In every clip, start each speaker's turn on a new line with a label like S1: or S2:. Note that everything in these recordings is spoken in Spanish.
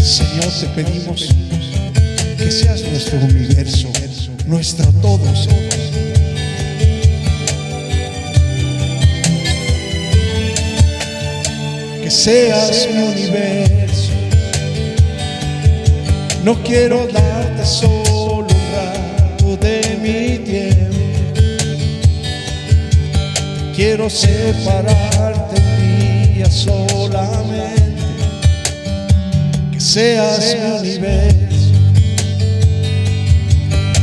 S1: Señor, te pedimos que seas nuestro universo, nuestro todo, Señor. Que seas mi universo. No quiero darte solo un rato de mi tiempo. Quiero separarte un día solamente. Que seas mi universo.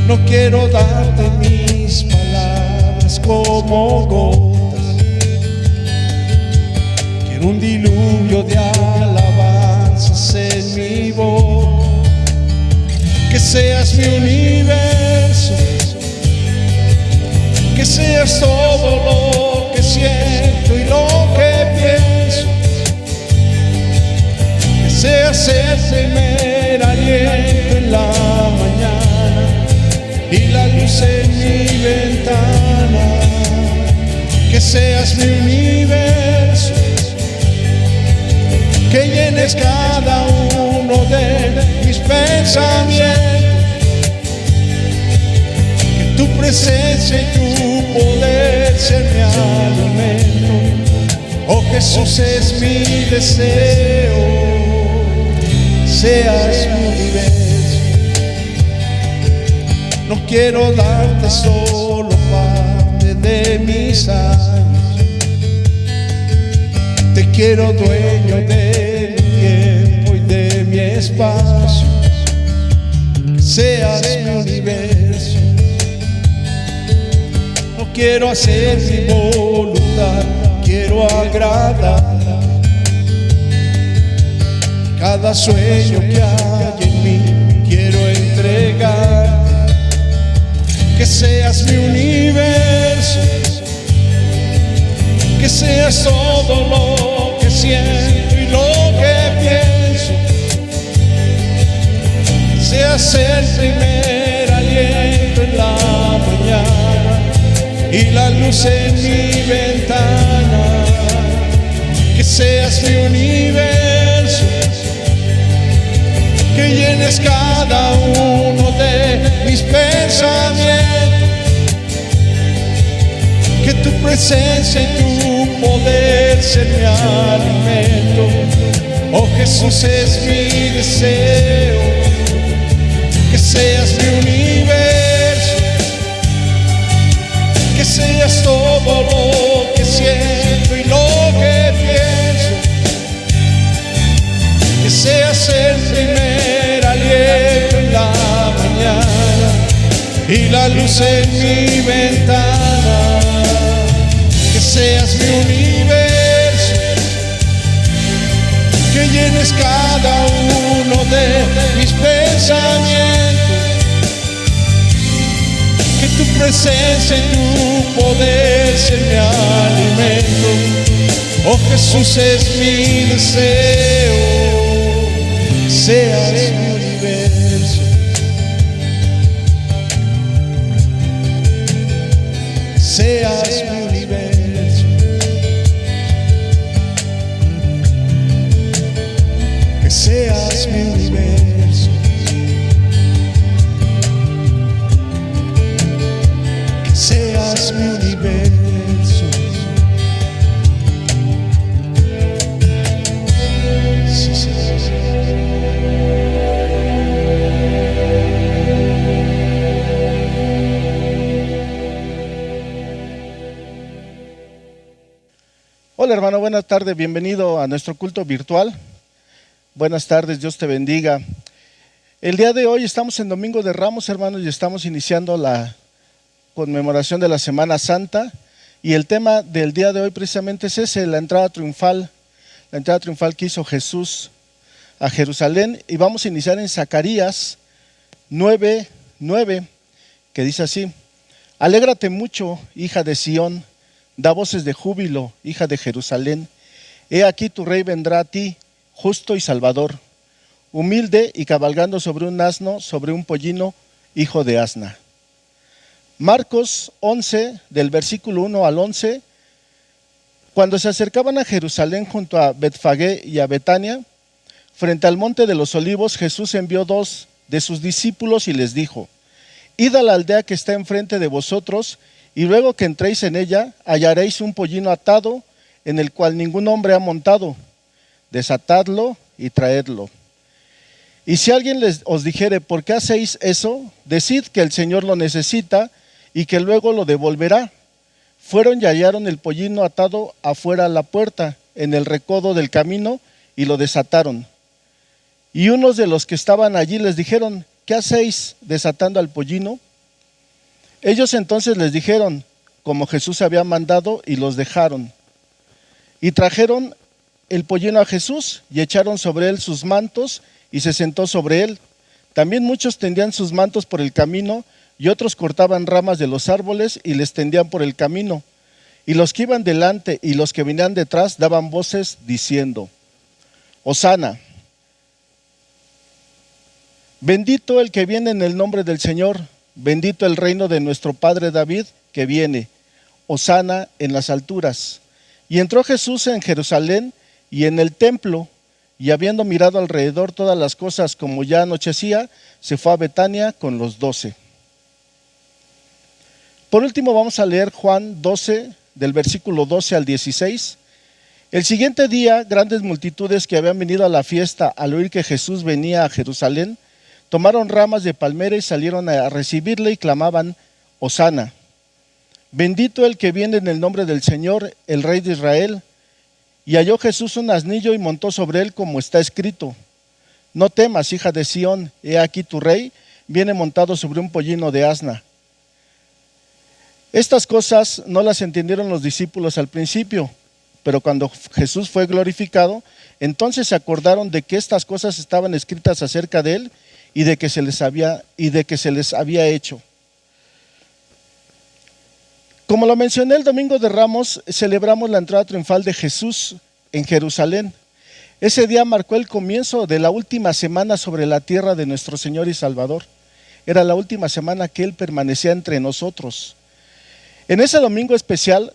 S1: No quiero darte mis palabras como gotas. Quiero un diluvio de alabanzas en mi voz. Que seas mi universo. Que seas todo lo que siento y lo que pienso. Que seas el primer aliento en la mañana y la luz en mi ventana. Que seas mi universo. Que llenes cada uno de mis pensamientos. Que tu presencia y tu poder sean mi alimento. Oh Jesús, es mi deseo. Seas mi universo. No quiero darte solo parte de mis años. Te quiero dueño de mi tiempo y de mi espacio. Que seas mi universo. No quiero hacer mi voluntad, quiero agradar. Cada sueño que hay en mí quiero entregar. Que seas mi universo. Que seas todo lo que siento y lo que pienso. Que seas el primer aliento en la mañana y la luz en mi ventana. Que seas mi universo. Que llenes cada uno de mis pensamientos. Que tu presencia y tu poder sean mi alimento. Oh Jesús, es mi deseo. Que seas mi universo. Que seas todo lo que siento y lo que pienso. Que seas el primer aliento en la mañana y la luz en mi ventana. Que seas mi universo. Que que llenes cada uno de mis pensamientos, que tu presencia y tu poder sean mi alimento. Oh Jesús, es mi deseo, seas mi universo, seas mi universo, que seas mi universo, que seas mi universo.
S2: Hola hermano, buenas tardes, bienvenido a nuestro culto virtual. Buenas tardes, Dios te bendiga. El día de hoy estamos en Domingo de Ramos, hermanos, y estamos iniciando la conmemoración de la Semana Santa. Y el tema del día de hoy precisamente es ese, la entrada triunfal que hizo Jesús a Jerusalén. Y vamos a iniciar en Zacarías 9:9, que dice así: Alégrate mucho, hija de Sión, da voces de júbilo, hija de Jerusalén. He aquí tu rey vendrá a ti, justo y salvador, humilde y cabalgando sobre un asno, sobre un pollino, hijo de asna. Marcos 11, del versículo 1 al 11. Cuando se acercaban a Jerusalén junto a Betfagé y a Betania, frente al monte de los olivos, Jesús envió 2 de sus discípulos y les dijo: Id a la aldea que está enfrente de vosotros, y luego que entréis en ella, hallaréis un pollino atado, en el cual ningún hombre ha montado. Desatadlo y traedlo. Y si alguien os dijere: ¿por qué hacéis eso? Decid que el Señor lo necesita y que luego lo devolverá. Fueron y hallaron el pollino atado afuera a la puerta, en el recodo del camino, y lo desataron. Y unos de los que estaban allí les dijeron: ¿qué hacéis desatando al pollino? Ellos entonces les dijeron como Jesús había mandado, y los dejaron. Y trajeron el pollino a Jesús y echaron sobre él sus mantos, y se sentó sobre él. También muchos tendían sus mantos por el camino, y otros cortaban ramas de los árboles y les tendían por el camino. Y los que iban delante y los que venían detrás daban voces diciendo: Hosana, bendito el que viene en el nombre del Señor, bendito el reino de nuestro padre David que viene, Hosana en las alturas. Y entró Jesús en Jerusalén y en el templo, y habiendo mirado alrededor todas las cosas como ya anochecía, se fue a Betania con los 12. Por último vamos a leer Juan 12, del versículo 12 al 16. El siguiente día, grandes multitudes que habían venido a la fiesta al oír que Jesús venía a Jerusalén, tomaron ramas de palmera y salieron a recibirle y clamaban: Hosana, bendito el que viene en el nombre del Señor, el Rey de Israel. Y halló Jesús un asnillo y montó sobre él, como está escrito: No temas, hija de Sión, he aquí tu rey viene montado sobre un pollino de asna. Estas cosas no las entendieron los discípulos al principio, pero cuando Jesús fue glorificado, entonces se acordaron de que estas cosas estaban escritas acerca de él y de que se les había hecho. Como lo mencioné, el Domingo de Ramos celebramos la entrada triunfal de Jesús en Jerusalén. Ese día marcó el comienzo de la última semana sobre la tierra de nuestro Señor y Salvador. Era la última semana que Él permanecía entre nosotros. En ese domingo especial,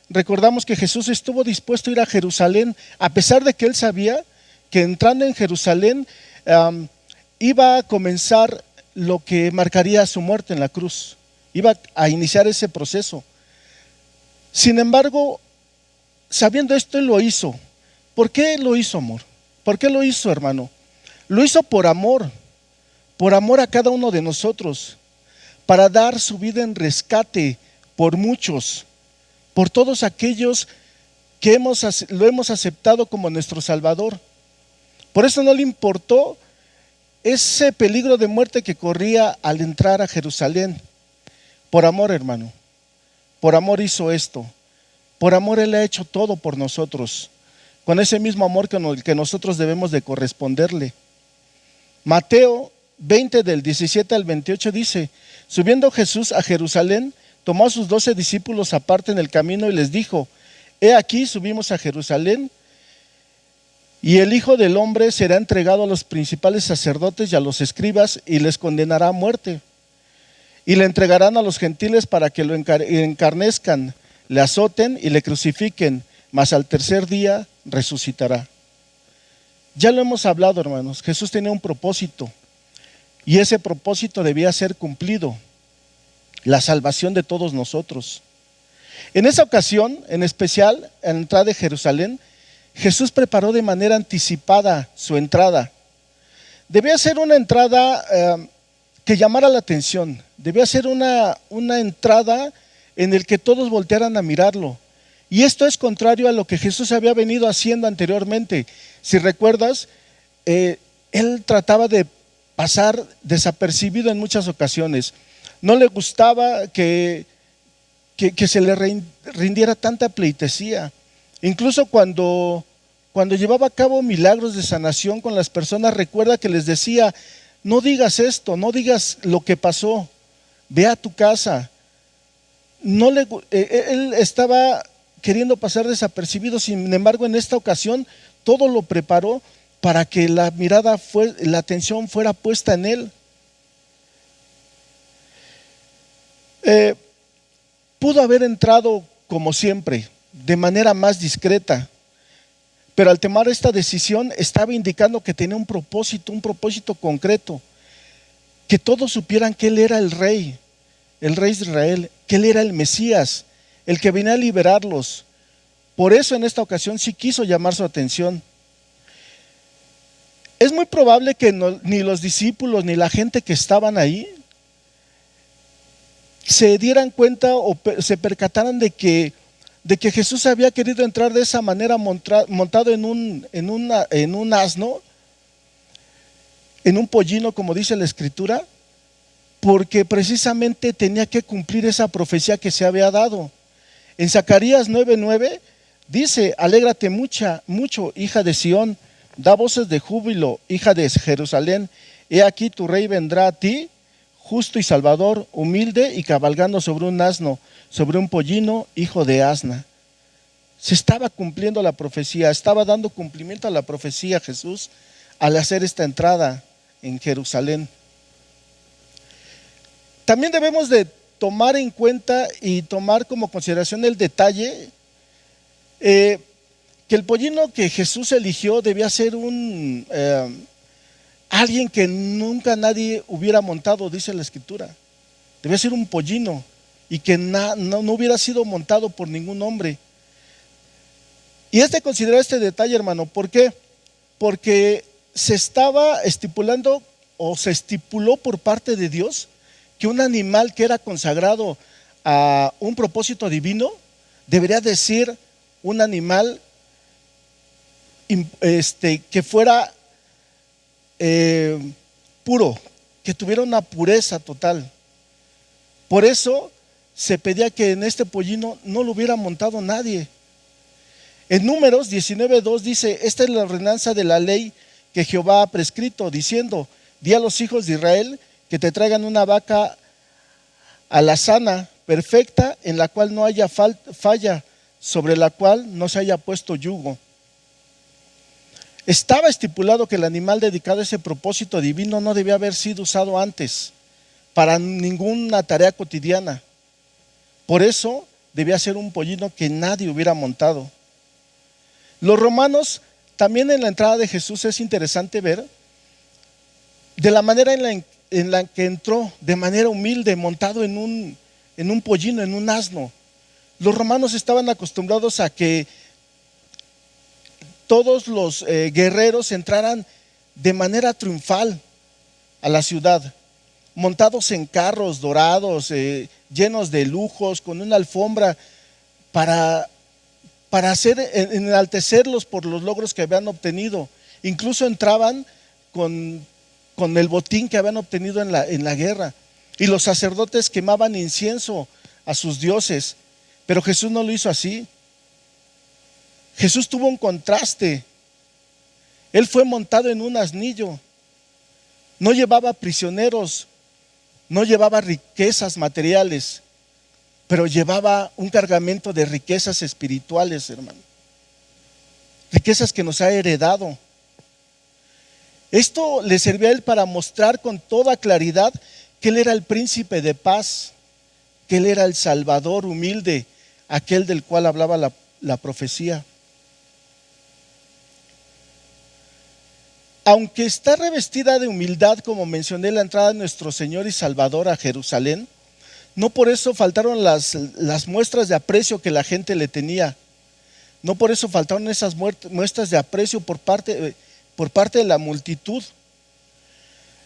S2: recordamos que Jesús estuvo dispuesto a ir a Jerusalén, a pesar de que Él sabía que entrando en Jerusalén iba a comenzar lo que marcaría su muerte en la cruz. Iba a iniciar ese proceso. Sin embargo, sabiendo esto, Él lo hizo. ¿Por qué lo hizo, amor? ¿Por qué lo hizo, hermano? Lo hizo por amor a cada uno de nosotros, para dar su vida en rescate por muchos, por todos aquellos que lo hemos aceptado como nuestro Salvador. Por eso no le importó ese peligro de muerte que corría al entrar a Jerusalén. Por amor, hermano, por amor hizo esto. Por amor Él ha hecho todo por nosotros. con ese mismo amor con el que nosotros debemos de corresponderle. Mateo 20 del 17 al 28 dice: subiendo Jesús a Jerusalén, tomó a sus 12 discípulos aparte en el camino y les dijo: he aquí, subimos a Jerusalén, y el Hijo del Hombre será entregado a los principales sacerdotes y a los escribas, y les condenará a muerte. Y le entregarán a los gentiles para que lo encarnezcan, le azoten y le crucifiquen, mas al tercer día resucitará. Ya lo hemos hablado, hermanos. Jesús tenía un propósito, y ese propósito debía ser cumplido: la salvación de todos nosotros. En esa ocasión, en especial, en la entrada de Jerusalén, Jesús preparó de manera anticipada su entrada. Debía ser una entrada que llamara la atención. Debía ser una entrada en la que todos voltearan a mirarlo. Y esto es contrario a lo que Jesús había venido haciendo anteriormente. Si recuerdas, él trataba de pasar desapercibido en muchas ocasiones. No le gustaba que se le rindiera tanta pleitesía. Incluso cuando llevaba a cabo milagros de sanación con las personas, recuerda que les decía: no digas esto, no digas lo que pasó, ve a tu casa. Él estaba queriendo pasar desapercibido. Sin embargo, en esta ocasión todo lo preparó para que la atención fuera puesta en él. Pudo haber entrado como siempre, de manera más discreta, pero al tomar esta decisión estaba indicando que tenía un propósito concreto: que todos supieran que él era el rey de Israel, que él era el Mesías, el que venía a liberarlos. Por eso en esta ocasión sí quiso llamar su atención. Es muy probable que ni los discípulos ni la gente que estaban ahí se dieran cuenta o se percataran de que Jesús había querido entrar de esa manera, montado en un asno, en un pollino, como dice la Escritura, porque precisamente tenía que cumplir esa profecía que se había dado. En Zacarías 9:9 dice: alégrate mucho, hija de Sión, da voces de júbilo, hija de Jerusalén. He aquí, tu rey vendrá a ti, justo y salvador, humilde y cabalgando sobre un asno, sobre un pollino, hijo de asna. Se estaba cumpliendo la profecía, estaba dando cumplimiento a la profecía Jesús al hacer esta entrada en Jerusalén. También debemos de tomar en cuenta y tomar como consideración el detalle que el pollino que Jesús eligió debía ser alguien que nunca nadie hubiera montado, dice la Escritura. Debía ser un pollino y que no hubiera sido montado por ningún hombre. Y es de considerar este detalle, hermano. ¿Por qué? Porque se estaba estipulando, o se estipuló por parte de Dios, que un animal que era consagrado a un propósito divino debería de ser un animal que fuera puro, que tuviera una pureza total. Por eso se pedía que en este pollino no lo hubiera montado nadie. En Números 19:2 dice: esta es la ordenanza de la ley que Jehová ha prescrito, diciendo: di a los hijos de Israel que te traigan una vaca alazana, perfecta, en la cual no haya falla, sobre la cual no se haya puesto yugo. Estaba estipulado que el animal dedicado a ese propósito divino no debía haber sido usado antes para ninguna tarea cotidiana. Por eso debía ser un pollino que nadie hubiera montado. Los romanos, también en la entrada de Jesús es interesante ver de la manera en la que entró, de manera humilde, montado en un pollino, en un asno. Los romanos estaban acostumbrados a que todos los guerreros entraran de manera triunfal a la ciudad, montados en carros dorados, llenos de lujos, con una alfombra para enaltecerlos por los logros que habían obtenido. Incluso entraban con el botín que habían obtenido en la guerra. Y los sacerdotes quemaban incienso a sus dioses. Pero Jesús no lo hizo así. Jesús tuvo un contraste. Él fue montado en un asnillo. No llevaba prisioneros, no llevaba riquezas materiales, pero llevaba un cargamento de riquezas espirituales, hermano. Riquezas que nos ha heredado. Esto le servía a él para mostrar con toda claridad que él era el príncipe de paz, que él era el Salvador humilde, aquel del cual hablaba la profecía. Aunque está revestida de humildad, como mencioné en la entrada de nuestro Señor y Salvador a Jerusalén, no por eso faltaron las muestras de aprecio que la gente le tenía. No por eso faltaron esas muestras de aprecio por parte de la multitud.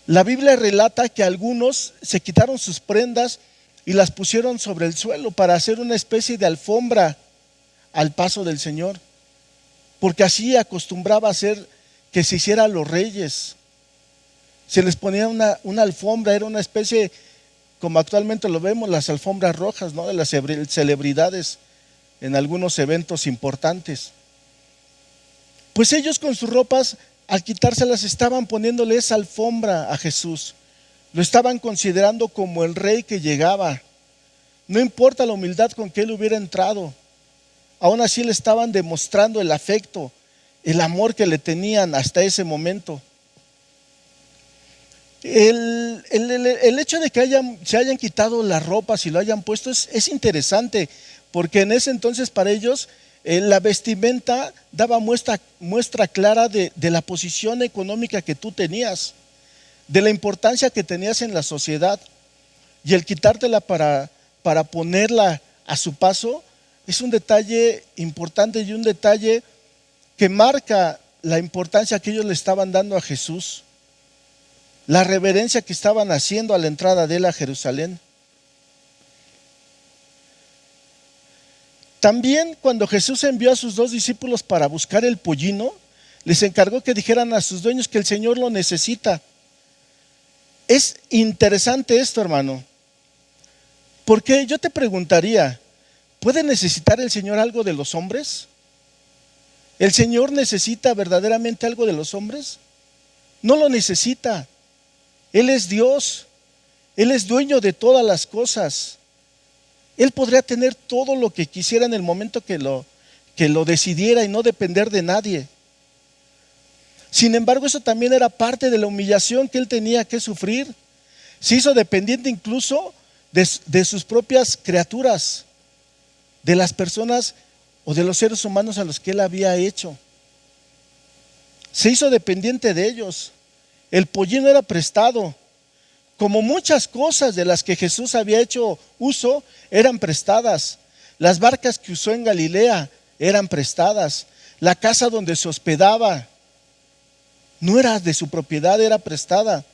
S2: La Biblia relata que algunos se quitaron sus prendas y las pusieron sobre el suelo para hacer una especie de alfombra al paso del Señor, porque así acostumbraba a hacer que se hiciera a los reyes. Se les ponía una alfombra, era una especie, como actualmente lo vemos, las alfombras rojas, ¿no?, de las celebridades en algunos eventos importantes. Pues ellos con sus ropas, al quitárselas, estaban poniéndole esa alfombra a Jesús. Lo estaban considerando como el rey que llegaba. No importa la humildad con que él hubiera entrado, aún así le estaban demostrando el afecto, el amor que le tenían hasta ese momento. El hecho de que se hayan quitado las ropas y lo hayan puesto es interesante, porque en ese entonces para ellos la vestimenta daba muestra clara de la posición económica que tú tenías, de la importancia que tenías en la sociedad. Y el quitártela para ponerla a su paso es un detalle importante y un detalle que marca la importancia que ellos le estaban dando a Jesús, la reverencia que estaban haciendo a la entrada de él a Jerusalén. También cuando Jesús envió a sus 2 discípulos para buscar el pollino, les encargó que dijeran a sus dueños que el Señor lo necesita. Es interesante esto, hermano, porque yo te preguntaría, ¿puede necesitar el Señor algo de los hombres? ¿El Señor necesita verdaderamente algo de los hombres? No lo necesita. Él es Dios. Él es dueño de todas las cosas. Él podría tener todo lo que quisiera en el momento que lo decidiera y no depender de nadie. Sin embargo, eso también era parte de la humillación que él tenía que sufrir. Se hizo dependiente incluso de sus propias criaturas, de las personas o de los seres humanos a los que él había hecho. Se hizo dependiente de ellos. El pollino era prestado. Como muchas cosas de las que Jesús había hecho uso, eran prestadas. Las barcas que usó en Galilea eran prestadas. La casa donde se hospedaba no era de su propiedad, era prestada.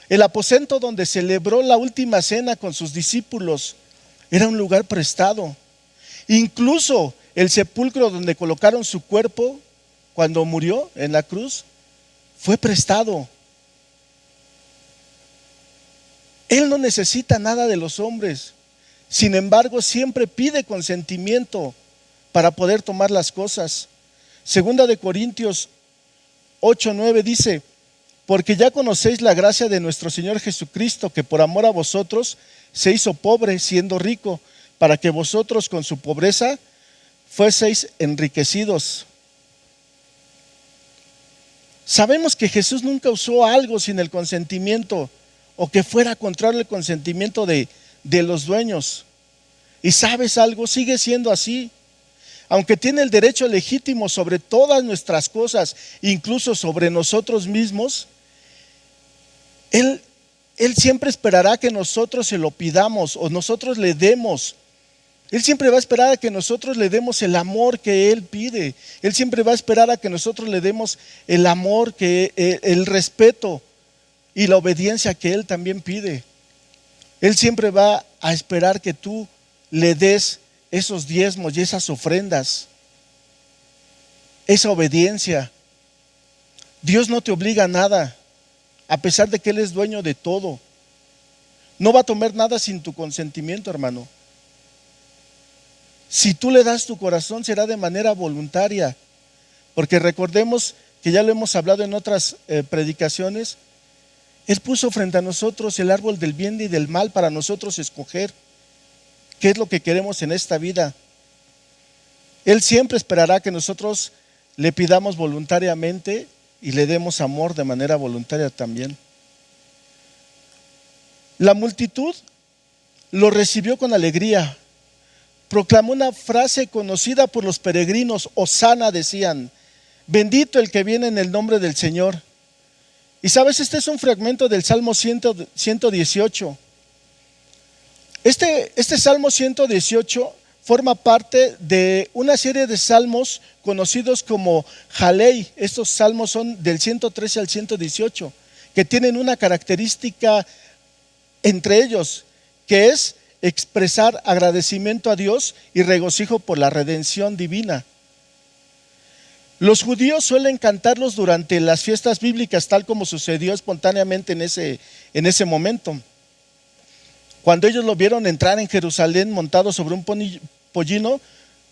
S2: El aposento donde celebró la última cena con sus discípulos era un lugar prestado. Incluso el sepulcro donde colocaron su cuerpo cuando murió en la cruz fue prestado. Él no necesita nada de los hombres. Sin embargo, siempre pide consentimiento para poder tomar las cosas. Segunda de Corintios 8:9 dice: porque ya conocéis la gracia de nuestro Señor Jesucristo, que por amor a vosotros se hizo pobre siendo rico, para que vosotros con su pobreza fueseis enriquecidos. Sabemos que Jesús nunca usó algo sin el consentimiento o que fuera contrario al consentimiento de los dueños. Y sabes algo, sigue siendo así. Aunque tiene el derecho legítimo sobre todas nuestras cosas, incluso sobre nosotros mismos, Él siempre esperará que nosotros se lo pidamos o nosotros le demos. Él siempre va a esperar a que nosotros le demos el amor que Él pide. Él siempre va a esperar a que nosotros le demos el amor, el respeto y la obediencia que Él también pide. Él siempre va a esperar que tú le des esos diezmos y esas ofrendas, esa obediencia. Dios no te obliga a nada, a pesar de que Él es dueño de todo. No va a tomar nada sin tu consentimiento, hermano. Si tú le das tu corazón, será de manera voluntaria. Porque recordemos que ya lo hemos hablado en otras predicaciones. Él puso frente a nosotros el árbol del bien y del mal para nosotros escoger qué es lo que queremos en esta vida. Él siempre esperará que nosotros le pidamos voluntariamente y le demos amor de manera voluntaria también. La multitud lo recibió con alegría. Proclamó una frase conocida por los peregrinos: Hosana, decían, bendito el que viene en el nombre del Señor. Y sabes, este es un fragmento del Salmo 118. Este Salmo 118 forma parte de una serie de salmos conocidos como Jalei. Estos salmos son del 113 al 118, que tienen una característica entre ellos, que es expresar agradecimiento a Dios y regocijo por la redención divina. Los judíos suelen cantarlos durante las fiestas bíblicas, tal como sucedió espontáneamente en ese momento. Cuando ellos lo vieron entrar en Jerusalén montado sobre un pollino,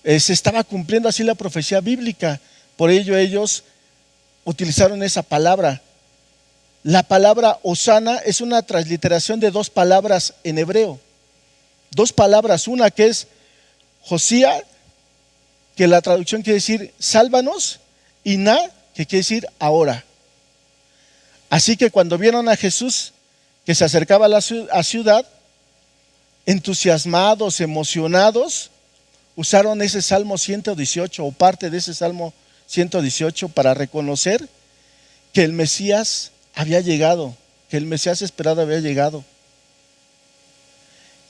S2: se estaba cumpliendo así la profecía bíblica. Por ello ellos utilizaron esa palabra. La palabra Hosana es una transliteración de dos palabras en hebreo. Dos palabras, una que es Josía, que la traducción quiere decir sálvanos, y Na, que quiere decir ahora. Así que cuando vieron a Jesús que se acercaba a la ciudad, entusiasmados, emocionados, usaron ese Salmo 118 o parte de ese Salmo 118 para reconocer que el Mesías había llegado, que el Mesías esperado había llegado.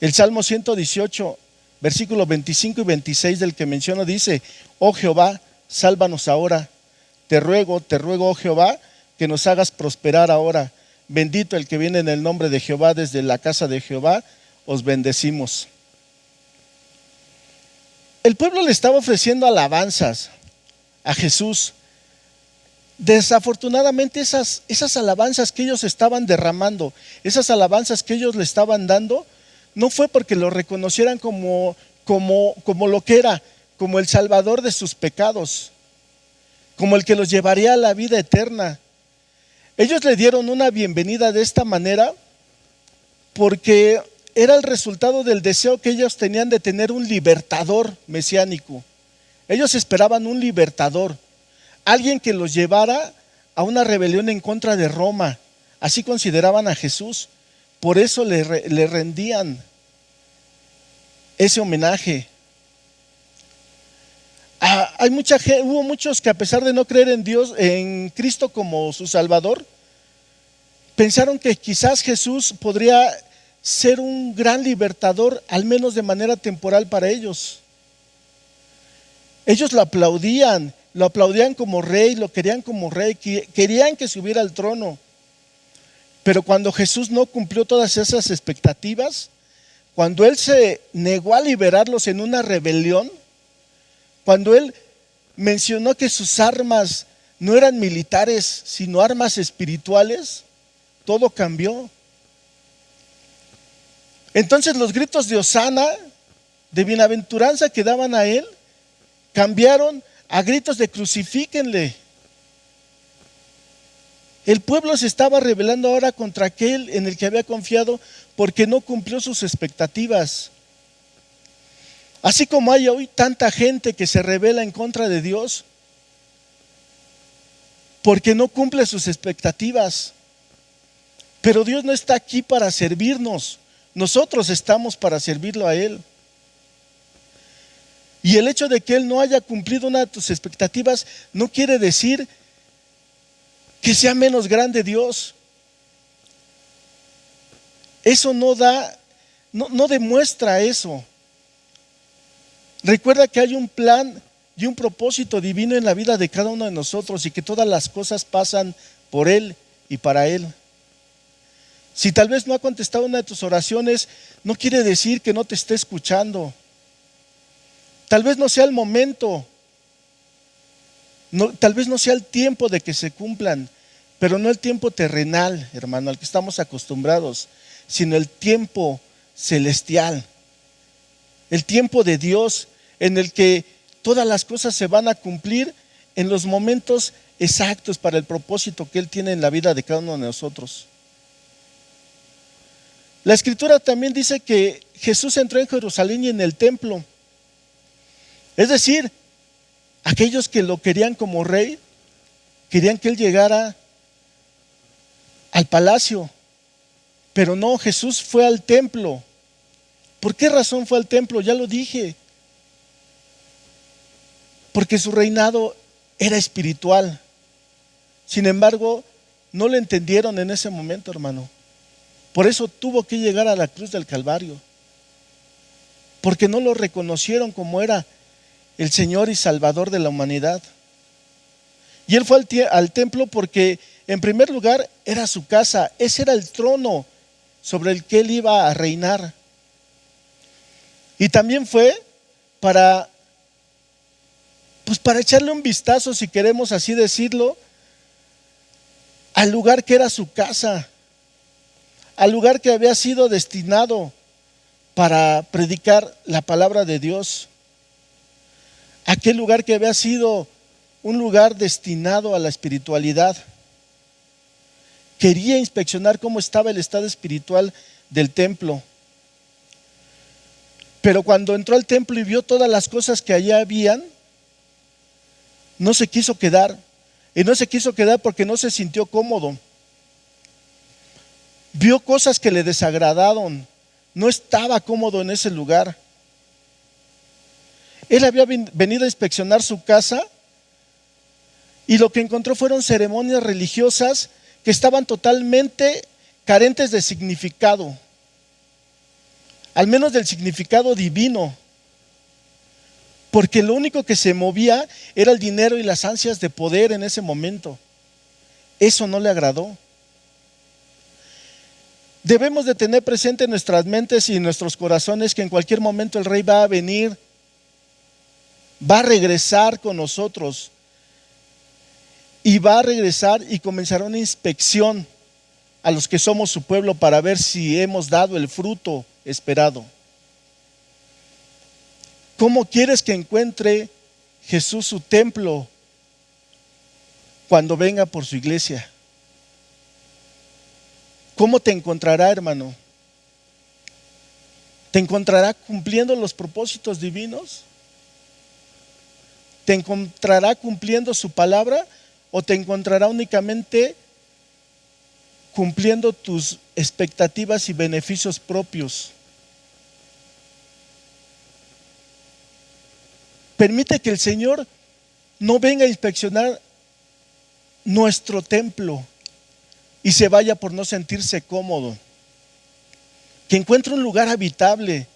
S2: El Salmo 118, versículos 25 y 26 del que menciono dice: oh Jehová, sálvanos ahora. Te ruego, oh Jehová, que nos hagas prosperar ahora. Bendito el que viene en el nombre de Jehová, desde la casa de Jehová os bendecimos. El pueblo le estaba ofreciendo alabanzas a Jesús. Desafortunadamente esas alabanzas que ellos estaban derramando, esas alabanzas que ellos le estaban dando, no fue porque lo reconocieran como lo que era, como el salvador de sus pecados, como el que los llevaría a la vida eterna. Ellos le dieron una bienvenida de esta manera porque era el resultado del deseo que ellos tenían de tener un libertador mesiánico. Ellos esperaban un libertador, alguien que los llevara a una rebelión en contra de Roma. Así consideraban a Jesús. Por eso le rendían ese homenaje. Hubo muchos que, a pesar de no creer en Dios, en Cristo como su Salvador, pensaron que quizás Jesús podría ser un gran libertador, al menos de manera temporal para ellos. Ellos lo aplaudían como rey, lo querían como rey, querían que subiera al trono. Pero cuando Jesús no cumplió todas esas expectativas, cuando Él se negó a liberarlos en una rebelión, cuando Él mencionó que sus armas no eran militares, sino armas espirituales, todo cambió. Entonces los gritos de Hosana, de bienaventuranza que daban a Él, cambiaron a gritos de crucifíquenle. El pueblo se estaba rebelando ahora contra aquel en el que había confiado porque no cumplió sus expectativas. Así como hay hoy tanta gente que se rebela en contra de Dios porque no cumple sus expectativas. Pero Dios no está aquí para servirnos, nosotros estamos para servirlo a Él. Y el hecho de que Él no haya cumplido una de tus expectativas no quiere decir que sea menos grande Dios. Eso no demuestra eso. Recuerda que hay un plan y un propósito divino en la vida de cada uno de nosotros y que todas las cosas pasan por Él y para Él. Si tal vez no ha contestado una de tus oraciones, no quiere decir que no te esté escuchando. Tal vez no sea el momento, tal vez no sea el tiempo de que se cumplan, pero no el tiempo terrenal, hermano, al que estamos acostumbrados, sino el tiempo celestial, el tiempo de Dios, en el que todas las cosas se van a cumplir en los momentos exactos para el propósito que Él tiene en la vida de cada uno de nosotros. La Escritura también dice que Jesús entró en Jerusalén y en el templo. Es decir, aquellos que lo querían como rey, querían que Él llegara al palacio. Pero no, Jesús fue al templo. ¿Por qué razón fue al templo? Ya lo dije. Porque su reinado era espiritual. Sin embargo, no lo entendieron en ese momento, hermano. Por eso tuvo que llegar a la cruz del Calvario. Porque no lo reconocieron como era el Señor y Salvador de la humanidad. Y Él fue al templo porque, en primer lugar, era su casa. Ese era el trono sobre el que Él iba a reinar. Y también fue para echarle un vistazo, si queremos así decirlo, al lugar que era su casa, al lugar que había sido destinado para predicar la palabra de Dios, aquel lugar que había sido un lugar destinado a la espiritualidad. Quería inspeccionar cómo estaba el estado espiritual del templo. Pero cuando entró al templo y vio todas las cosas que allá habían, no se quiso quedar. Y no se quiso quedar porque no se sintió cómodo. Vio cosas que le desagradaron. No estaba cómodo en ese lugar. Él había venido a inspeccionar su casa y lo que encontró fueron ceremonias religiosas que estaban totalmente carentes de significado, al menos del significado divino, porque lo único que se movía era el dinero y las ansias de poder en ese momento. Eso no le agradó. Debemos de tener presente en nuestras mentes y en nuestros corazones que en cualquier momento el Rey va a venir, va a regresar con nosotros y va a regresar y comenzará una inspección a los que somos su pueblo para ver si hemos dado el fruto esperado. ¿Cómo quieres que encuentre Jesús su templo cuando venga por su iglesia? ¿Cómo te encontrará, hermano? ¿Te encontrará cumpliendo los propósitos divinos? ¿Te encontrará cumpliendo su palabra o te encontrará únicamente cumpliendo tus expectativas y beneficios propios? Permite que el Señor no venga a inspeccionar nuestro templo y se vaya por no sentirse cómodo. Que encuentre un lugar habitable,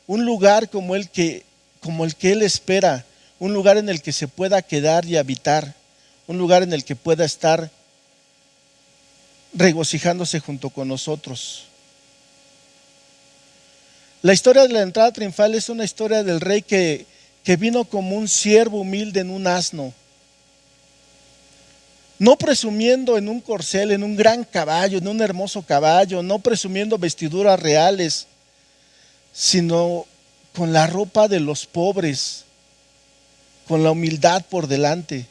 S2: un lugar como el que Él espera, un lugar en el que se pueda quedar y habitar, un lugar en el que pueda estar regocijándose junto con nosotros. La historia de la entrada triunfal es una historia del rey que vino como un siervo humilde en un asno, no presumiendo en un corcel, en un gran caballo, en un hermoso caballo, no presumiendo vestiduras reales, sino con la ropa de los pobres, con la humildad por delante.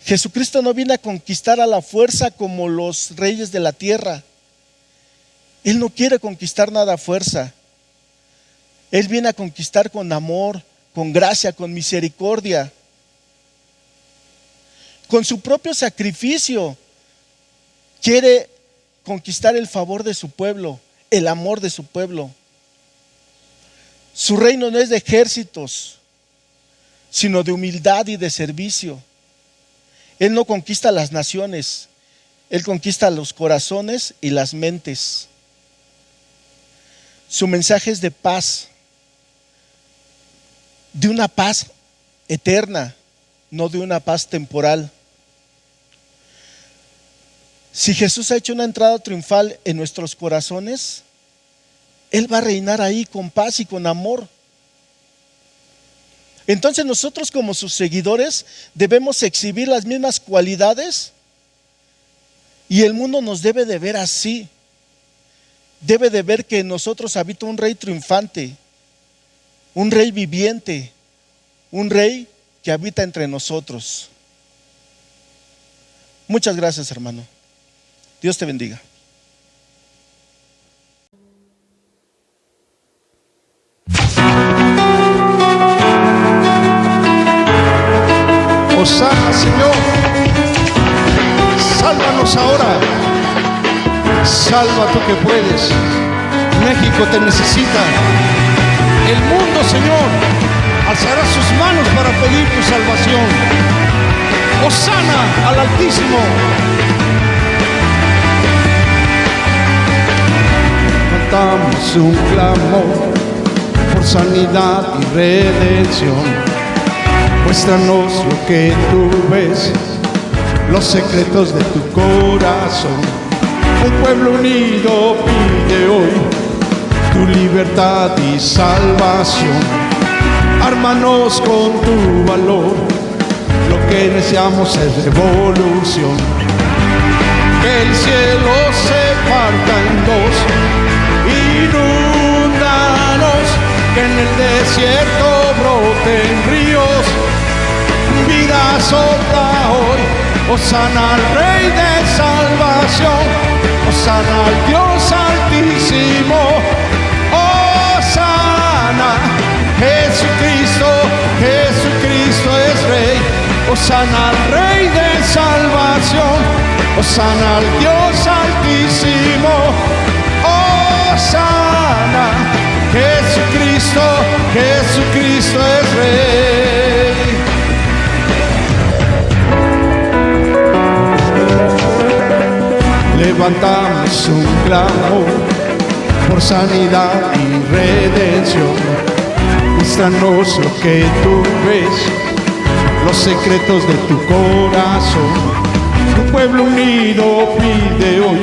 S2: Jesucristo no viene a conquistar a la fuerza como los reyes de la tierra. Él no quiere conquistar nada a fuerza. Él viene a conquistar con amor, con gracia, con misericordia. Con su propio sacrificio quiere conquistar el favor de su pueblo, el amor de su pueblo. Su reino no es de ejércitos, sino de humildad y de servicio. Él no conquista las naciones, Él conquista los corazones y las mentes. Su mensaje es de paz, de una paz eterna, no de una paz temporal. Si Jesús ha hecho una entrada triunfal en nuestros corazones, Él va a reinar ahí con paz y con amor. Entonces nosotros como sus seguidores debemos exhibir las mismas cualidades y el mundo nos debe de ver así. Debe de ver que en nosotros habita un rey triunfante, un Rey viviente, un Rey que habita entre nosotros. Muchas gracias, hermano. Dios te bendiga.
S3: Hosana, Señor, sálvanos ahora, salva tú que puedes. México te necesita. El mundo, Señor, alzará sus manos para pedir tu salvación. Hosana al Altísimo. Cantamos un clamor por sanidad y redención. Muéstranos lo que tú ves, los secretos de tu corazón. Un pueblo unido pide hoy tu libertad y salvación. Ármanos con tu valor, lo que deseamos es revolución. Que el cielo se parta en dos, inúndanos, que en el desierto broten ríos. Vida sopla hoy, hosana al Rey de salvación, hosana al Dios altísimo, hosana, Jesucristo, Jesucristo es Rey, hosana al Rey de salvación, hosana al Dios altísimo, hosana, Jesucristo, Jesucristo es Rey. Levantamos un clamor por sanidad y redención. Muéstranos lo que tú ves, los secretos de tu corazón. Tu pueblo unido pide hoy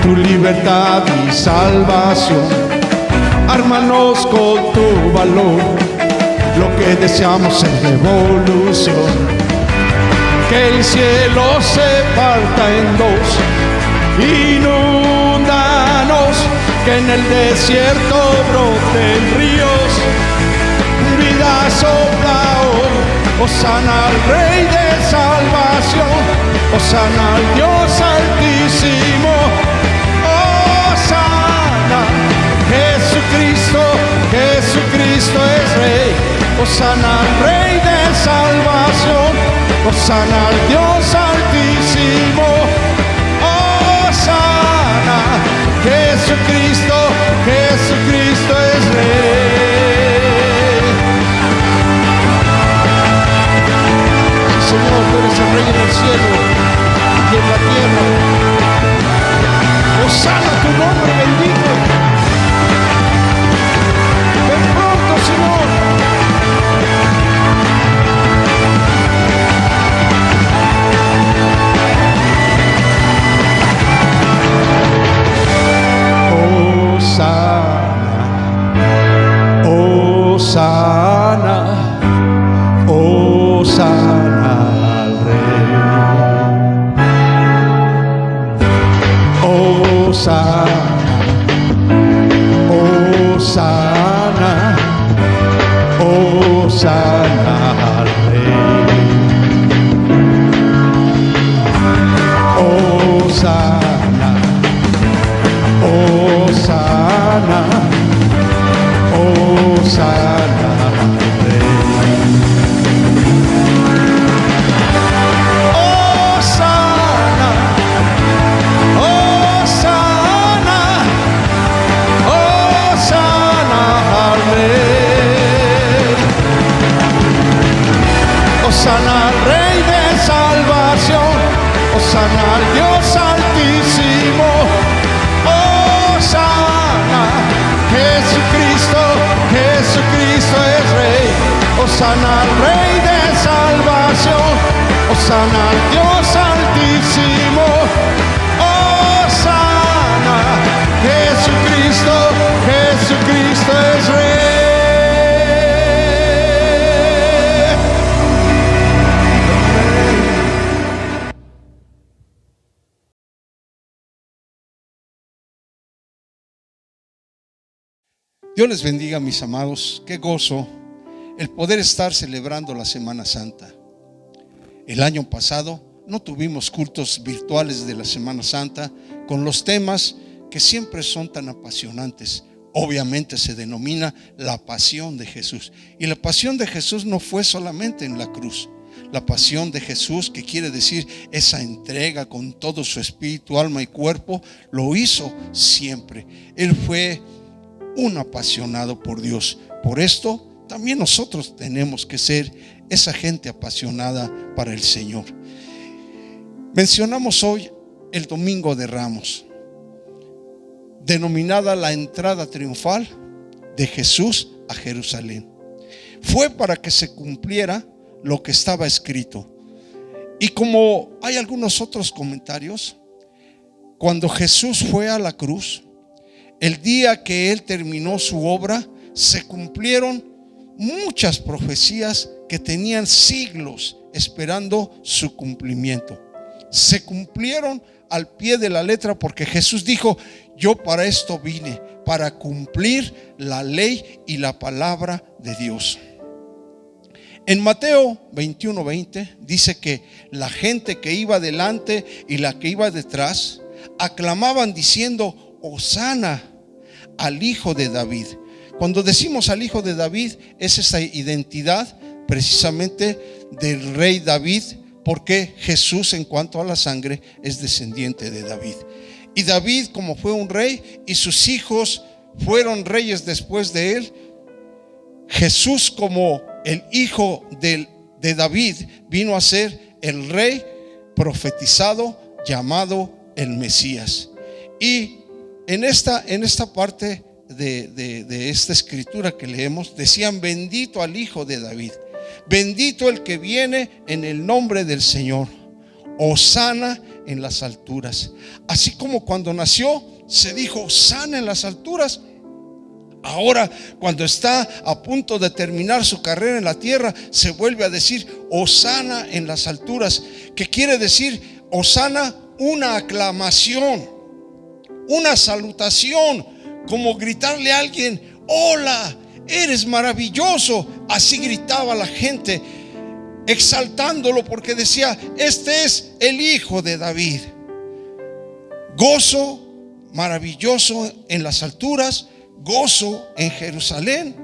S3: tu libertad y salvación. Ármanos con tu valor, lo que deseamos es revolución. Que el cielo se parta en dos, inúndanos, que en el desierto broten ríos. Vida sopla hoy, hosana al Rey de salvación, hosana al Dios altísimo, hosana, Jesucristo, Jesucristo es Rey, hosana al Rey de salvación, hosana al Dios altísimo, hosana, Jesucristo, Jesucristo es Rey. Sí, Señor, tú eres el Rey en el cielo y en la tierra. Hosana tu nombre bendito. Ven pronto, Señor. Hosana, hosana al Rey. Hosana, hosana, hosana al Rey. Hosana, hosana, hosana al Rey. Hosana, hosana, hosana al Rey. Hosana al Rey de salvación, hosana al Dios altísimo, hosana, Jesucristo, Jesucristo es Rey, hosana al Rey de salvación, hosana al Dios altísimo, hosana, Jesucristo, Jesucristo es Rey. Dios les bendiga, mis amados. Qué gozo el poder estar celebrando la Semana Santa. El año pasado no tuvimos cultos virtuales de la Semana Santa con los temas que siempre son tan apasionantes. Obviamente se denomina la pasión de Jesús. Y la pasión de Jesús no fue solamente en la cruz. La pasión de Jesús, que quiere decir esa entrega con todo su espíritu, alma y cuerpo, lo hizo siempre. Él fue un apasionado por Dios. Por esto también nosotros tenemos que ser esa gente apasionada para el Señor. Mencionamos hoy el Domingo de Ramos, denominada la entrada triunfal de Jesús a Jerusalén. Fue para que se cumpliera lo que estaba escrito. Y como hay algunos otros comentarios, cuando Jesús fue a la cruz, el día que Él terminó su obra, se cumplieron muchas profecías que tenían siglos esperando su cumplimiento. Se cumplieron al pie de la letra, porque Jesús dijo: yo para esto vine, para cumplir la ley y la palabra de Dios. En Mateo 21:20 dice que la gente que iba delante y la que iba detrás aclamaban diciendo: Hosana al Hijo de David. Cuando decimos al Hijo de David, es esa identidad precisamente del rey David, porque Jesús, en cuanto a la sangre, es descendiente de David. Y David, como fue un rey, y sus hijos fueron reyes después de él, Jesús, como el hijo de David, vino a ser el rey profetizado, llamado el Mesías. Y en esta parte de esta escritura que leemos, decían: bendito al Hijo de David, bendito el que viene en el nombre del Señor, hosana en las alturas. Así como cuando nació se dijo hosana en las alturas, ahora cuando está a punto de terminar su carrera en la tierra, se vuelve a decir hosana en las alturas, que quiere decir hosana, una aclamación, una salutación, como gritarle a alguien: hola, eres maravilloso. Así gritaba la gente, exaltándolo, porque decía: este es el Hijo de David. Gozo maravilloso en las alturas, gozo en Jerusalén,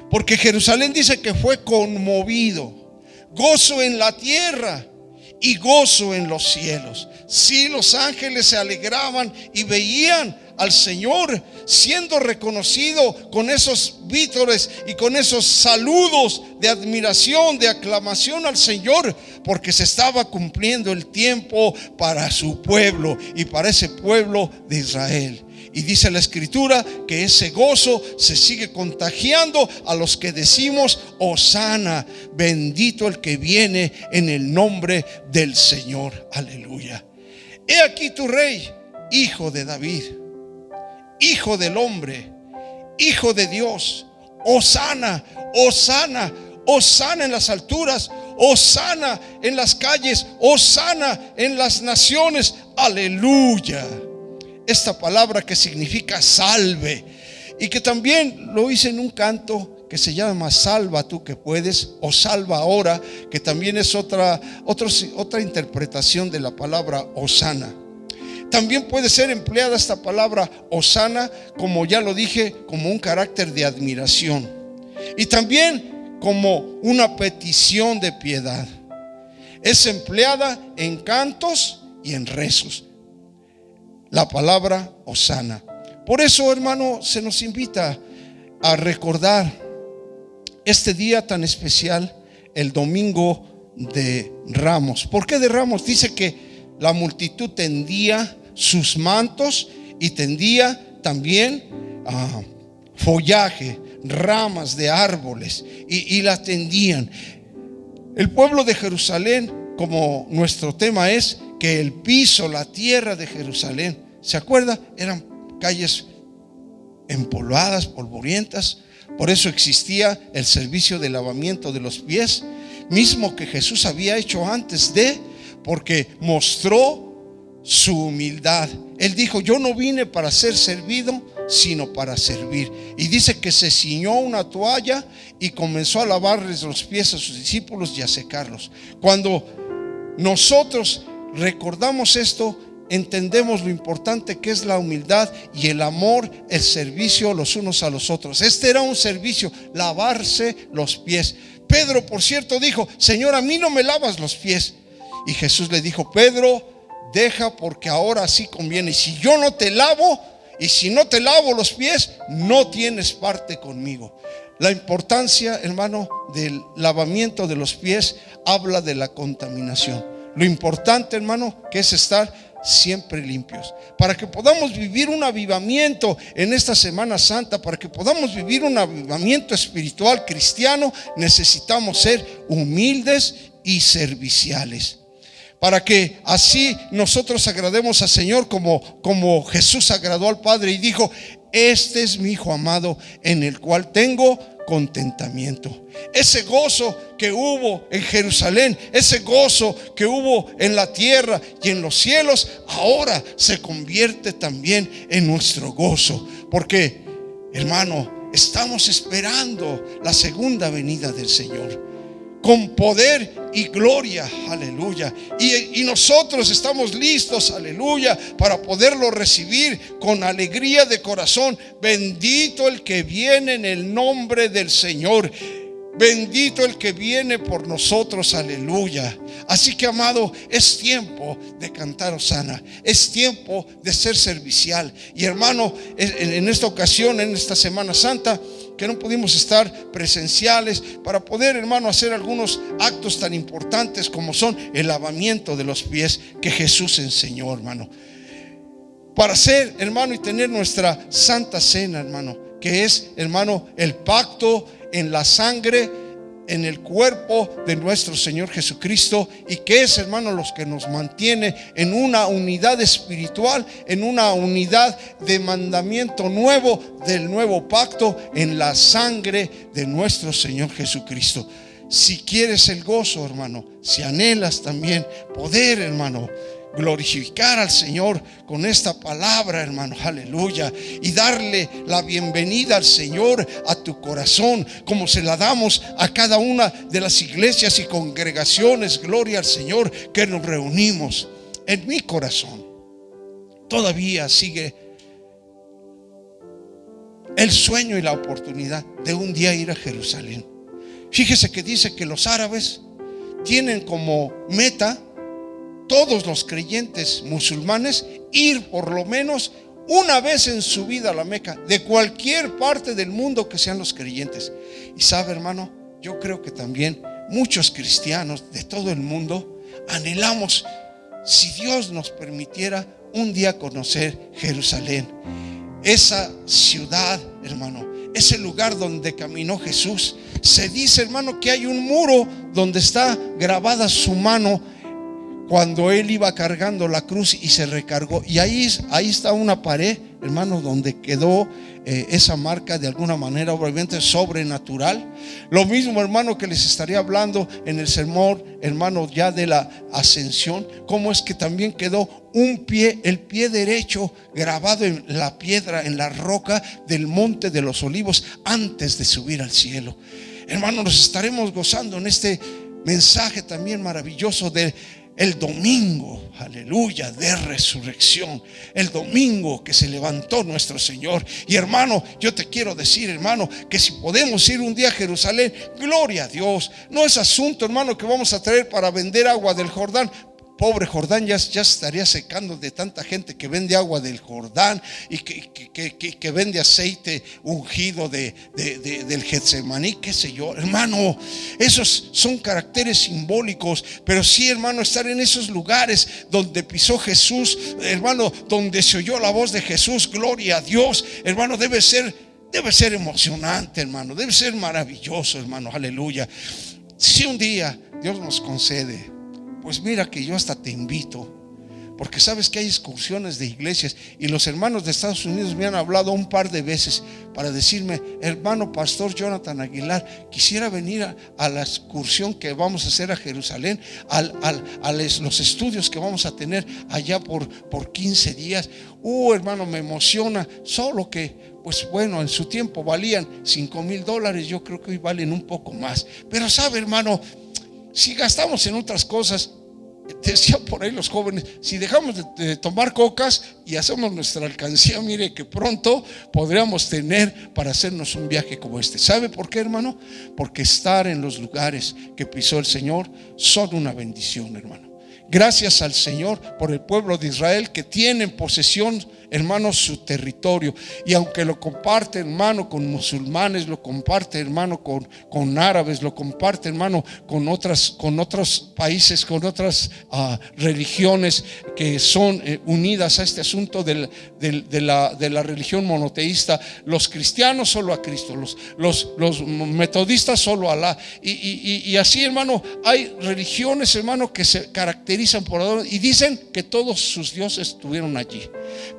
S3: porque Jerusalén dice que fue conmovido. Gozo en la tierra y gozo en los cielos. Sí, los ángeles se alegraban y veían al Señor siendo reconocido con esos vítores y con esos saludos de admiración, de aclamación al Señor, porque se estaba cumpliendo el tiempo para su pueblo y para ese pueblo de Israel. Y dice la escritura que ese gozo se sigue contagiando a los que decimos hosana, bendito el que viene en el nombre del Señor. Aleluya. He aquí tu rey, Hijo de David, Hijo del hombre, Hijo de Dios. Hosana, hosana, hosana en las alturas, hosana en las calles, hosana en las naciones. Aleluya. Esta palabra que significa salve, y que también lo hice en un canto que se llama Salva tú que puedes, o Salva ahora, que también es otra interpretación de la palabra hosana. También puede ser empleada esta palabra hosana, como ya lo dije, como un carácter de admiración, y también como una petición de piedad. Es empleada en cantos y en rezos, la palabra hosana. Por eso, hermano, se nos invita a recordar este día tan especial, el Domingo de Ramos. ¿Por qué de Ramos? Dice que la multitud tendía sus mantos y tendía también follaje, ramas de árboles, y las tendían. El pueblo de Jerusalén, como nuestro tema es que el piso, la tierra de Jerusalén, ¿se acuerda? Eran calles empolvadas, polvorientas. Por eso existía el servicio de lavamiento de los pies, mismo que Jesús había hecho antes porque mostró su humildad. Él dijo: yo no vine para ser servido, sino para servir. Y dice que se ciñó una toalla y comenzó a lavarles los pies a sus discípulos y a secarlos. Cuando nosotros recordamos esto, entendemos lo importante que es la humildad y el amor, el servicio los unos a los otros. Este era un servicio, lavarse los pies. Pedro, por cierto, dijo: Señor, a mí no me lavas los pies. Y Jesús le dijo: Pedro, deja, porque ahora sí conviene. Y si yo no te lavo, y si no te lavo los pies, no tienes parte conmigo. La importancia, hermano, del lavamiento de los pies habla de la contaminación. Lo importante, hermano, que es estar siempre limpios, para que podamos vivir un avivamiento en esta Semana Santa, para que podamos vivir un avivamiento espiritual cristiano. Necesitamos ser humildes y serviciales, para que así nosotros agrademos al Señor como Jesús agradó al Padre y dijo: este es mi Hijo amado, en el cual tengo contentamiento. Ese gozo que hubo en Jerusalén, ese gozo que hubo en la tierra y en los cielos, ahora se convierte también en nuestro gozo, porque, hermano, estamos esperando la segunda venida del Señor con poder y gloria, aleluya. Y nosotros estamos listos, aleluya, para poderlo recibir con alegría de corazón. Bendito el que viene en el nombre del Señor. Bendito el que viene por nosotros, aleluya. Así que, amado, es tiempo de cantar hosana, es tiempo de ser servicial. Y, hermano, en esta ocasión, en esta Semana Santa, que no pudimos estar presenciales para poder, hermano, hacer algunos actos tan importantes como son el lavamiento de los pies que Jesús enseñó, hermano, para hacer, hermano, y tener nuestra Santa Cena, hermano, que es, hermano, el pacto en la sangre, en el cuerpo de nuestro Señor Jesucristo, y que es, hermano, los que nos mantiene en una unidad espiritual, en una unidad de mandamiento nuevo, del nuevo pacto, en la sangre de nuestro Señor Jesucristo. Si quieres el gozo, hermano, si anhelas también poder, hermano, glorificar al Señor con esta palabra, hermano, aleluya, y darle la bienvenida al Señor a tu corazón, como se la damos a cada una de las iglesias y congregaciones, gloria al Señor, que nos reunimos. En mi corazón todavía sigue el sueño y la oportunidad de un día ir a Jerusalén. Fíjese que dice que los árabes tienen como meta, todos los creyentes musulmanes, ir por lo menos una vez en su vida a la Meca, de cualquier parte del mundo que sean los creyentes. Y sabe, hermano, yo creo que también muchos cristianos de todo el mundo anhelamos, si Dios nos permitiera, un día conocer Jerusalén, esa ciudad, hermano, ese lugar donde caminó Jesús. Se dice, hermano, que hay un muro donde está grabada su mano cuando él iba cargando la cruz y se recargó, y ahí está una pared, hermano, donde quedó esa marca, de alguna manera, obviamente sobrenatural. Lo mismo, hermano, que les estaría hablando en el sermón, hermano, ya de la ascensión, cómo es que también quedó un pie, el pie derecho, grabado en la piedra, en la roca del Monte de los Olivos, antes de subir al cielo. Hermano, nos estaremos gozando en este mensaje también maravilloso de el domingo, aleluya, de resurrección, el domingo que se levantó nuestro Señor. Y, hermano, yo te quiero decir, hermano, que si podemos ir un día a Jerusalén, gloria a Dios. No es asunto, hermano, que vamos a traer para vender agua del Jordán. Pobre Jordán, ya estaría secando de tanta gente que vende agua del Jordán y que vende aceite ungido del Getsemaní, qué sé yo. Hermano, esos son caracteres simbólicos, pero sí, hermano, estar en esos lugares donde pisó Jesús, hermano, donde se oyó la voz de Jesús, gloria a Dios, hermano, debe ser emocionante, hermano, debe ser maravilloso, hermano, aleluya. Si un día Dios nos concede, pues mira que yo hasta te invito porque sabes que hay excursiones de iglesias, y los hermanos de Estados Unidos me han hablado un par de veces para decirme: hermano pastor Jonathan Aguilar, quisiera venir a la excursión que vamos a hacer a Jerusalén, a los estudios que vamos a tener allá por 15 días. Hermano, me emociona. Solo que, pues bueno, en su tiempo valían $5,000, yo creo que hoy valen un poco más. Pero sabe, hermano, si gastamos en otras cosas, decían por ahí los jóvenes, si dejamos de tomar cocas y hacemos nuestra alcancía, mire que pronto podríamos tener para hacernos un viaje como este. ¿Sabe por qué, hermano? Porque estar en los lugares que pisó el Señor son una bendición, hermano. Gracias al Señor por el pueblo de Israel, que tiene en posesión, hermano, su territorio. Y aunque lo comparte, hermano, con musulmanes, lo comparte, hermano, con árabes, lo comparte, hermano, con otros países, con otras religiones que son unidas a este asunto de la religión monoteísta. Los cristianos solo a Cristo, los metodistas solo a Alá, y así, hermano, hay religiones, hermano, que se caracterizan por adorar y dicen que todos sus dioses estuvieron allí.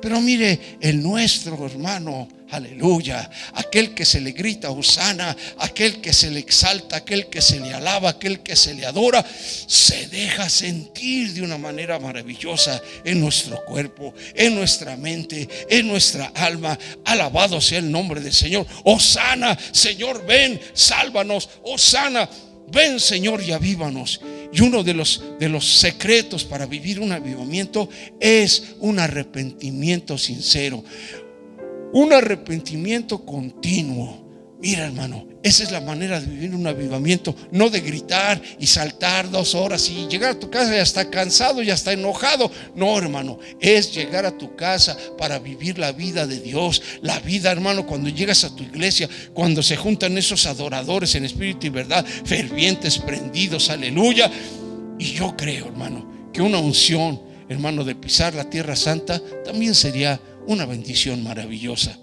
S3: Pero mire, el nuestro, hermano, aleluya, aquel que se le grita hosana, aquel que se le exalta, aquel que se le alaba, aquel que se le adora, se deja sentir de una manera maravillosa en nuestro cuerpo, en nuestra mente, en nuestra alma. Alabado sea el nombre del Señor. Hosana, Señor, ven, sálvanos. Hosana, ven, Señor, y avívanos. Y uno de los secretos para vivir un avivamiento es un arrepentimiento sincero, un arrepentimiento continuo. Mira, hermano, esa es la manera de vivir un avivamiento, no de gritar y saltar 2 horas y llegar a tu casa y hasta cansado y hasta enojado. No, hermano, es llegar a tu casa para vivir la vida de Dios. La vida, hermano, cuando llegas a tu iglesia, cuando se juntan esos adoradores en espíritu y verdad, fervientes, prendidos, aleluya. Y yo creo, hermano, que una unción, hermano, de pisar la tierra santa también sería una bendición maravillosa.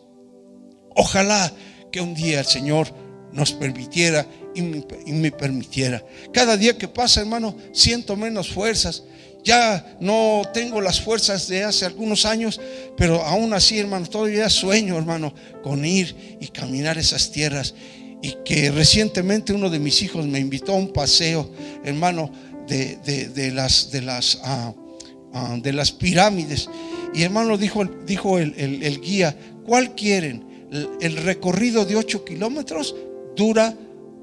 S3: Ojalá que un día el Señor nos permitiera y me permitiera. Cada día que pasa, hermano, siento menos fuerzas. Ya no tengo las fuerzas de hace algunos años, pero aún así, hermano, todavía sueño, hermano, con ir y caminar esas tierras. Y que recientemente uno de mis hijos me invitó a un paseo, hermano, de las pirámides. Y, hermano, dijo el guía: ¿cuál quieren? El recorrido de 8 kilómetros dura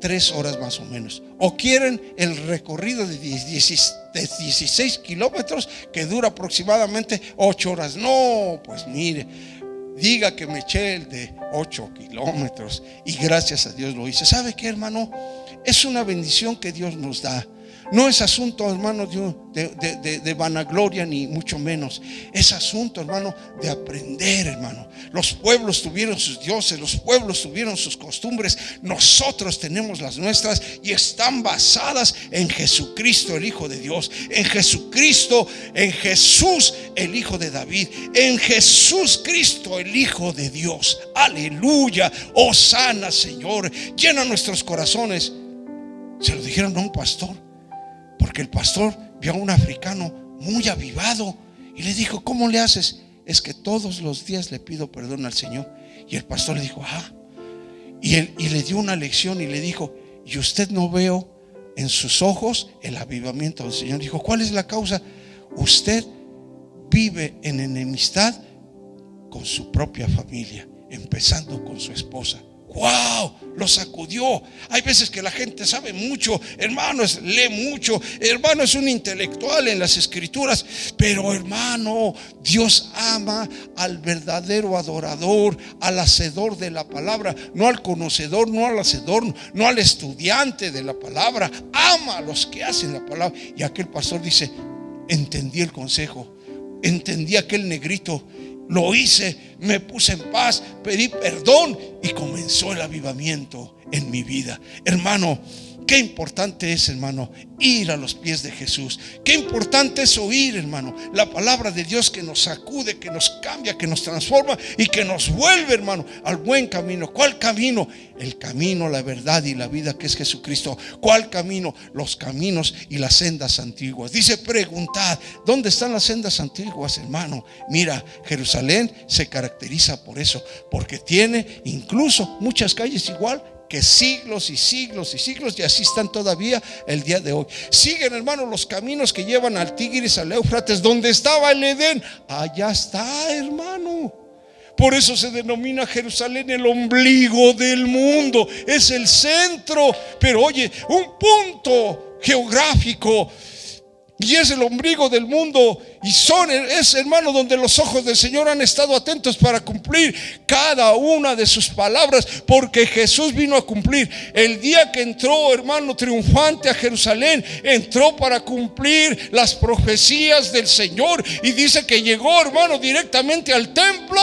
S3: 3 horas más o menos, o quieren el recorrido de 16 kilómetros que dura aproximadamente 8 horas. No, pues mire, diga que me eché el de 8 kilómetros, y gracias a Dios lo hice. ¿Sabe qué, hermano? Es una bendición que Dios nos da. No es asunto, hermano, de vanagloria, ni mucho menos. Es asunto, hermano, de aprender, hermano. Los pueblos tuvieron sus dioses, los pueblos tuvieron sus costumbres. Nosotros tenemos las nuestras, y están basadas en Jesucristo, el Hijo de Dios, en Jesucristo, en Jesús, el Hijo de David, en Jesús Cristo, el Hijo de Dios. Aleluya. Hosana, Señor. Llena nuestros corazones. Se lo dijeron a un pastor, porque el pastor vio a un africano muy avivado y le dijo: ¿cómo le haces? Es que todos los días le pido perdón al Señor. Y el pastor le dijo: y le dio una lección y le dijo: ¿y usted no veo en sus ojos el avivamiento del Señor? Dijo: ¿cuál es la causa? Usted vive en enemistad con su propia familia, empezando con su esposa. ¡Wow! Lo sacudió. Hay veces que la gente sabe mucho, hermano, lee mucho, hermano, es un intelectual en las escrituras, pero, hermano, Dios ama al verdadero adorador, al hacedor de la palabra, no al conocedor, no al hacedor, no al estudiante de la palabra. Ama a los que hacen la palabra. Y aquel pastor dice: entendí el consejo, entendí aquel negrito, lo hice, me puse en paz, pedí perdón y comenzó el avivamiento en mi vida. Hermano, Qué importante es, hermano, ir a los pies de Jesús. Qué importante es oír, hermano, la palabra de Dios que nos sacude, que nos cambia, que nos transforma y que nos vuelve, hermano, al buen camino. ¿Cuál camino? El camino, la verdad y la vida, que es Jesucristo. ¿Cuál camino? Los caminos y las sendas antiguas. Dice, preguntad, ¿dónde están las sendas antiguas, hermano? Mira, Jerusalén se caracteriza por eso, porque tiene incluso muchas calles igual que siglos y siglos y siglos, y así están todavía el día de hoy. Siguen, hermanos, los caminos que llevan al Tigris, al Éufrates, donde estaba el Edén. Allá está, hermano. Por eso se denomina Jerusalén el ombligo del mundo. Es el centro, pero oye, un punto geográfico, y es el ombligo del mundo. Y es, hermano, donde los ojos del Señor han estado atentos para cumplir cada una de sus palabras, porque Jesús vino a cumplir. El día que entró, hermano, triunfante a Jerusalén, entró para cumplir las profecías del Señor. Y dice que llegó, hermano, directamente al templo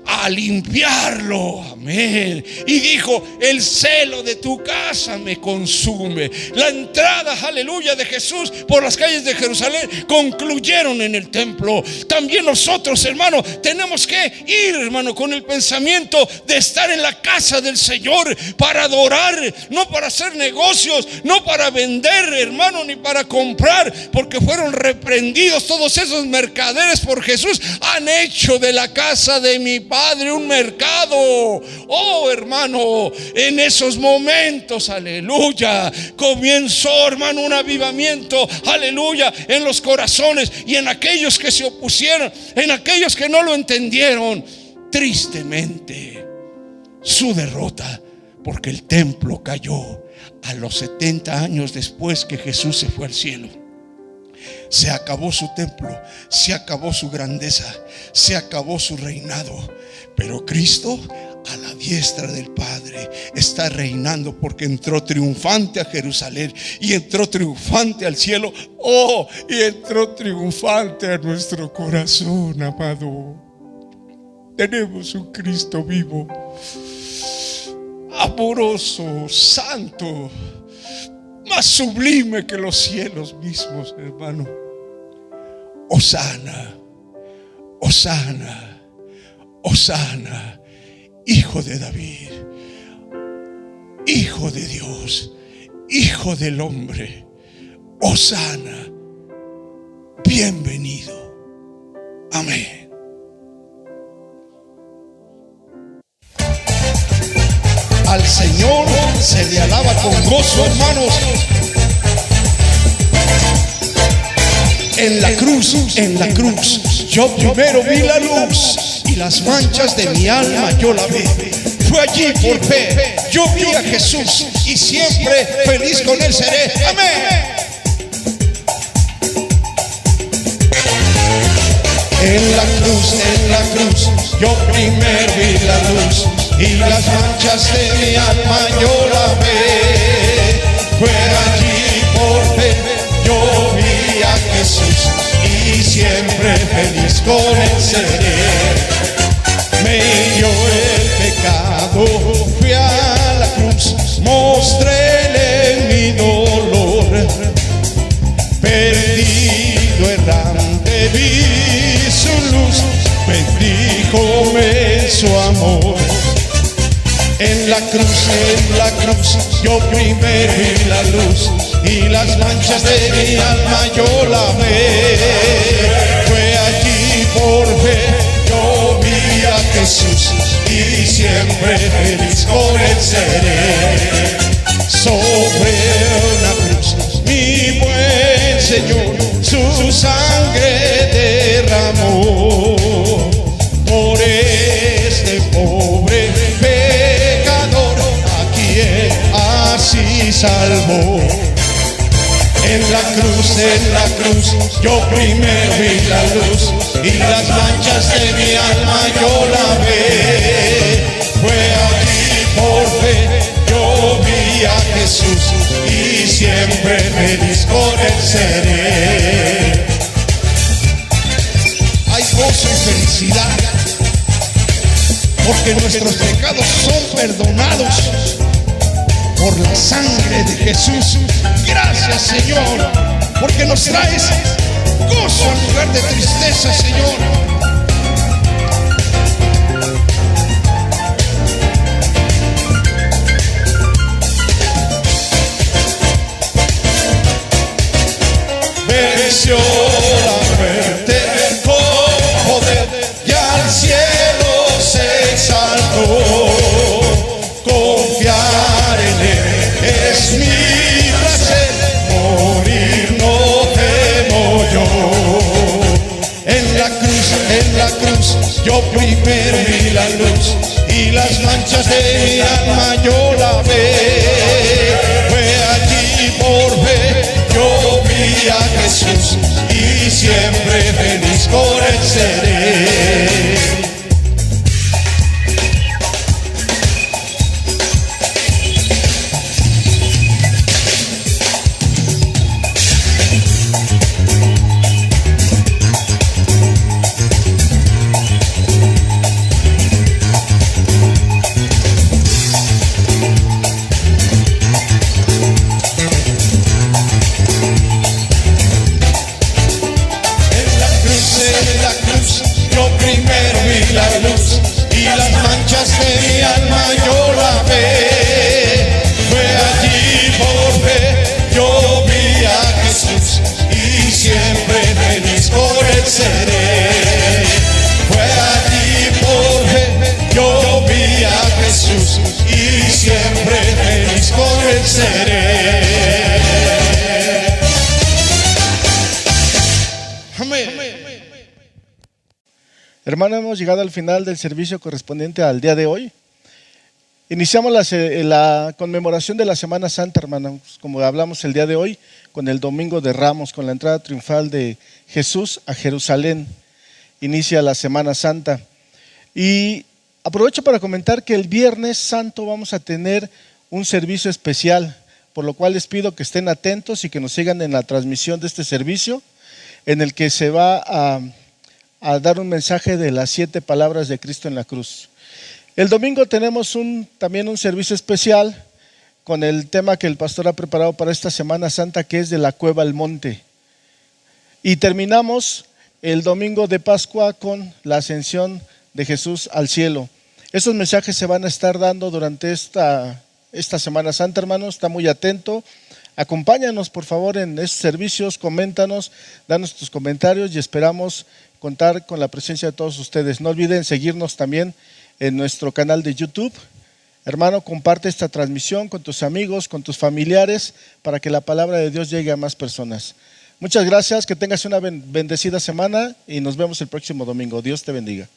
S3: a limpiarlo. Amén. Y dijo, el celo de tu casa me consume. La entrada, aleluya, de Jesús por las calles de Jerusalén concluyeron en el templo. También nosotros, hermano, tenemos que ir, hermano, con el pensamiento de estar en la casa del Señor para adorar, no para hacer negocios, no para vender, hermano, ni para comprar, porque fueron reprendidos todos esos mercaderes por Jesús. Han hecho de la casa de mi Padre un mercado. Oh, hermano, en esos momentos, aleluya, comenzó, hermano, un avivamiento, aleluya, en los corazones y en aquellos que se opusieron, en aquellos que no lo entendieron. Tristemente, su derrota, porque el templo cayó a los 70 años después que Jesús se fue al cielo. Se acabó su templo, se acabó su grandeza, se acabó su reinado. Pero Cristo, a la diestra del Padre, está reinando, porque entró triunfante a Jerusalén y entró triunfante al cielo. Oh, y entró triunfante a nuestro corazón, amado. Tenemos un Cristo vivo, amoroso, santo, más sublime que los cielos mismos, hermano. Hosana, Hosana, Hosana, Hijo de David, Hijo de Dios, Hijo del hombre. Hosana, bienvenido. Amén. Al Señor se le alaba con gozo, hermanos. En la cruz, yo primero vi la luz, y las manchas de mi alma yo la vi. Fue allí por fe, yo vi a Jesús, y siempre feliz con él seré. Amén. En la cruz, yo primero vi la luz, y las manchas de mi alma yo la vi. Fue allí por fe, yo vi a Jesús, y siempre feliz con él seré. Me hirió el pecado, fui a la cruz, mostréle mi dolor. Perdido, errante, vi su luz, bendíjome su amor. En la cruz, yo primero vi la luz, y las manchas de mi alma yo la vi. Fue allí por fe, yo vi a Jesús, y siempre feliz con él seré. Sobre una cruz, mi buen Señor, su sangre derramó por este pobre pecador, a quien así salvó. En la cruz, yo primero vi la luz, y las manchas de mi alma yo la vi. Fue allí por fe, yo vi a Jesús, y siempre feliz con él seré. Hay gozo y felicidad, porque nuestros pecados son perdonados.
S1: por la sangre de Jesús. Gracias, Señor, porque nos traes gozo en lugar de tristeza, Señor. Venció la muerte con poder y al cielo se exaltó. Confiar en Él es mi placer, morir no temo yo. En la cruz, yo primero vi la luz y las manchas de mi alma yo la ve. Fue allí por fe, yo vi a Jesús y siempre feliz con Él seré.
S2: Hermano, hemos llegado al final del servicio correspondiente al día de hoy. Iniciamos la conmemoración de la Semana Santa, hermanos, como hablamos el día de hoy, con el Domingo de Ramos, con la entrada triunfal de Jesús a Jerusalén. Inicia la Semana Santa. Y aprovecho para comentar que el Viernes Santo vamos a tener un servicio especial, por lo cual les pido que estén atentos y que nos sigan en la transmisión de este servicio, en el que se va a dar un mensaje de las 7 palabras de Cristo en la cruz. El domingo tenemos también un servicio especial con el tema que el pastor ha preparado para esta Semana Santa, que es de la cueva al monte. Y terminamos el domingo de Pascua con la ascensión de Jesús al cielo. Esos mensajes se van a estar dando durante esta Semana Santa, hermanos. Está muy atento. Acompáñanos, por favor, en estos servicios, coméntanos, danos tus comentarios y esperamos contar con la presencia de todos ustedes. No olviden seguirnos también en nuestro canal de YouTube. Hermano, comparte esta transmisión con tus amigos, con tus familiares, para que la palabra de Dios llegue a más personas. Muchas gracias, que tengas una bendecida semana y nos vemos el próximo domingo. Dios te bendiga.